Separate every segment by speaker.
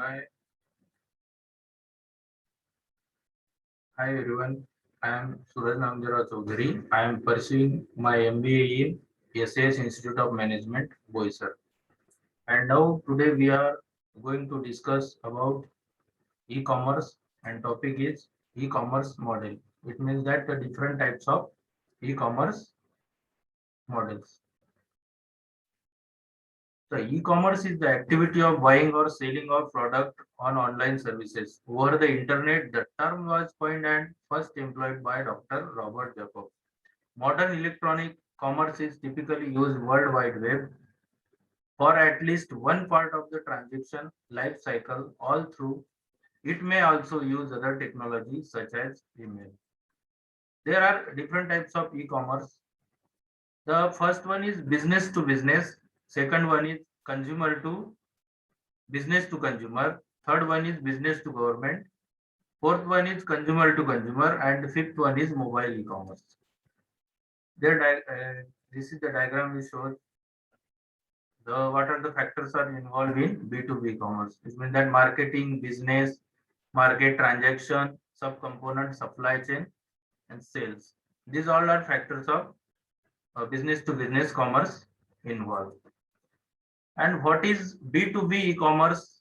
Speaker 1: Hi, hi everyone. I am Suraj Namjara Chaudhary. I am pursuing my MBA in SAS Institute of Management, Boisar. And now today we are going to discuss about e-commerce and topic is e-commerce model. It means that the different types of e-commerce models. So e-commerce is the activity of buying or selling of product on online services over the internet. The term was coined and first employed by Dr. Robert Jacob. Modern electronic commerce is typically used World Wide Web for at least one part of the transaction life cycle all through. It may also use other technologies such as email. There are different types of e-commerce. The first one is business to business. Second one is consumer to business to consumer. Third one is business to government. Fourth one is consumer to consumer. And fifth one is mobile e-commerce. This is the diagram we showed. What are the factors are involved in B2B commerce? It means that marketing, business, market transaction, subcomponent, supply chain, and sales. These all are factors of business to business commerce involved. And what is B2B e-commerce?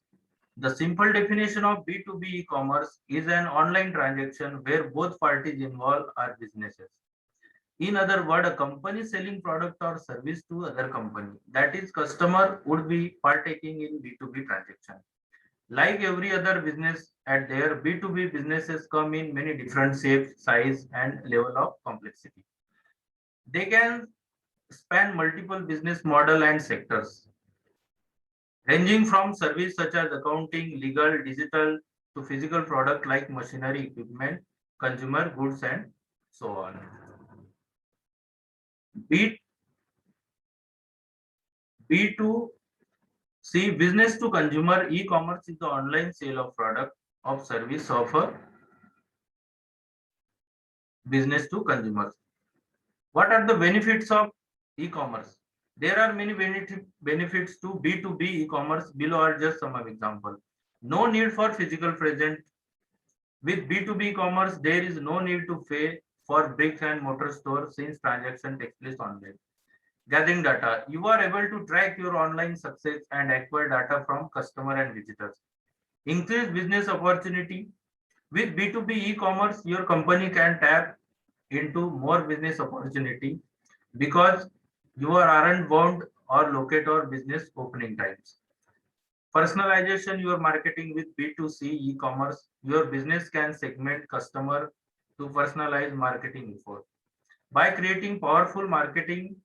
Speaker 1: The simple definition of B2B e-commerce is an online transaction where both parties involved are businesses. In other words, a company selling product or service to other company, that is customer would be partaking in B2B transaction. Like every other business at their B2B businesses come in many different shapes, size and level of complexity. They can span multiple business model and sectors, ranging from service such as accounting, legal, digital to physical product like machinery, equipment, consumer goods and so on. B, B2C business to consumer e-commerce is the online sale of product of service of a business to consumers. What are the benefits of e-commerce? There are many benefits to B2B e-commerce. Below are just some of example. No need for physical presence. With B2B commerce, there is no need to pay for bricks and mortar store since transaction takes place online. Gathering data. You are able to track your online success and acquire data from customer and visitors. Increase business opportunity. With B2B e-commerce, your company can tap into more business opportunity because you aren't bound or locate or business opening times. Personalization your marketing with B2C e-commerce. Your business can segment customer to personalize marketing effort. By creating powerful marketing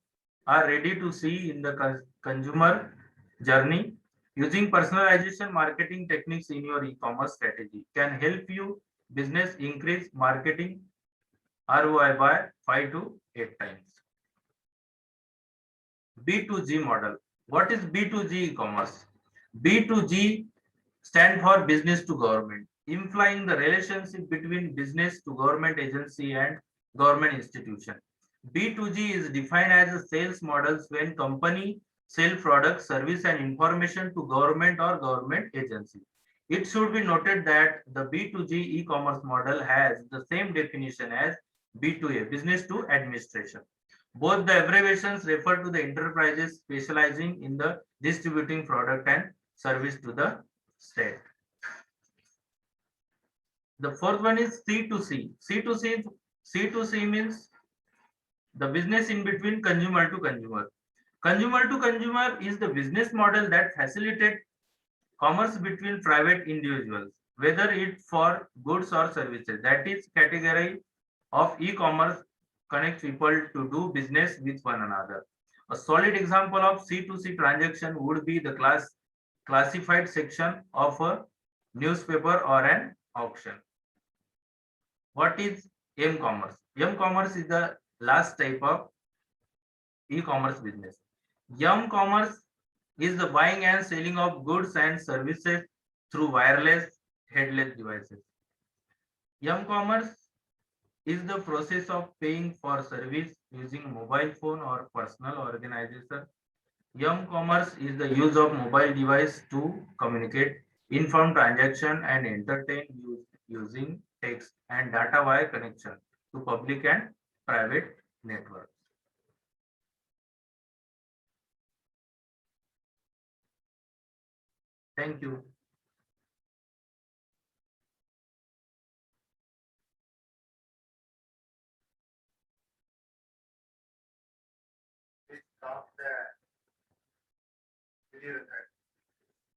Speaker 1: are ready to see in the consumer journey, using personalization marketing techniques in your e-commerce strategy can help you business increase marketing ROI by 5 to 8 times. B2G model. What is B2G e-commerce? B2G stand for business to government, implying the relationship between business to government agency and government institution. B2G is defined as a sales models when company sell products, service and information to government or government agency. It should be noted that the B2G e-commerce model has the same definition as B2A, business to administration. Both the abbreviations refer to the enterprises specializing in the distributing product and service to the state. The fourth one is C2C. C2C means the business in between consumer to consumer. Consumer to consumer is the business model that facilitates commerce between private individuals, whether it for goods or services. That is category of e-commerce connects people to do business with one another. A solid example of C2C transaction would be the classified section of a newspaper or an auction. What is m-commerce? M-commerce is the last type of e-commerce business. M-commerce is the buying and selling of goods and services through wireless headless devices. M-commerce is the process of paying for service using mobile phone or personal organization. M-commerce is the use of mobile device to communicate. inform transaction and entertain using text and data wire connection to public and private networks. Thank you. Stop the video.